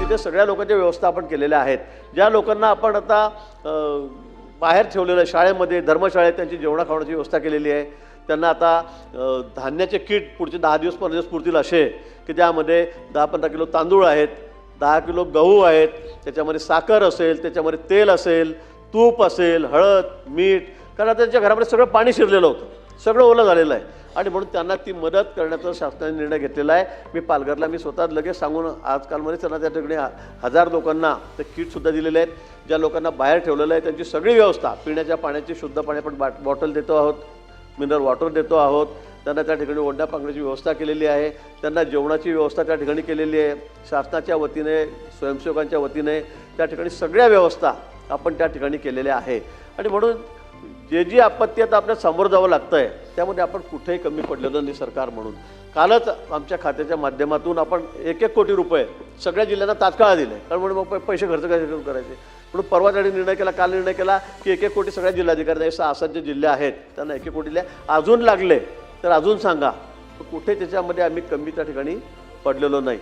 तिथे सगळ्या लोकांच्या व्यवस्था आपण केलेल्या आहेत। ज्या लोकांना आपण आता बाहेर ठेवलेलं आहे, शाळेमध्ये धर्मशाळेत त्यांची जेवणा खावण्याची व्यवस्था केलेली आहे। त्यांना आता धान्याचे किट पुढचे 10 दिवस 15 दिवस पुरतील असे की त्यामध्ये 10-15 किलो तांदूळ आहेत, 10 किलो गहू आहेत, त्याच्यामध्ये साखर असेल, त्याच्यामध्ये तेल असेल, तूप असेल, हळद, मीठ, कारण त्यांच्या घरामध्ये सगळं पाणी शिरलेलं होतं, सगळं ओलं झालेलं आहे आणि म्हणून त्यांना ती मदत करण्याचा शासनाने निर्णय घेतलेला आहे। मी पालघरला स्वतः लगेच सांगून आजकालमध्ये त्यांना त्या ठिकाणी 1000 लोकांना ते किटसुद्धा दिलेले आहेत। ज्या लोकांना बाहेर ठेवलेलं आहे त्यांची सगळी व्यवस्था, पिण्याच्या पाण्याची शुद्ध पाणी आपण बॉटल देतो आहोत, मिनरल वॉटर देतो आहोत, त्यांना त्या ठिकाणी ओढण्या पांघरण्याची व्यवस्था केलेली आहे, त्यांना जेवणाची व्यवस्था त्या ठिकाणी केलेली आहे। शासनाच्या वतीने, स्वयंसेवकांच्या वतीने त्या ठिकाणी सगळ्या व्यवस्था आपण त्या ठिकाणी केलेल्या आहे आणि म्हणून जी आपत्ती आता आपल्याला समोर जावं लागतं आहे त्यामध्ये आपण कुठेही कमी पडलेलो नाही सरकार म्हणून। कालच आमच्या खात्याच्या माध्यमातून आपण 1-1 कोटी रुपये सगळ्या जिल्ह्यांना तात्काळ दिले, कारण म्हणून मग पैसे खर्च करायचे म्हणून परवा त्यांनी निर्णय केला, काल निर्णय केला की 1-1 कोटी सगळ्या जिल्हाधिकारी 6 जे जिल्हे आहेत त्यांना 1-1 कोटी दिले। अजून लागले तर अजून सांगा, कुठे त्याच्यामध्ये आम्ही कमी त्या ठिकाणी पडलेलो नाही।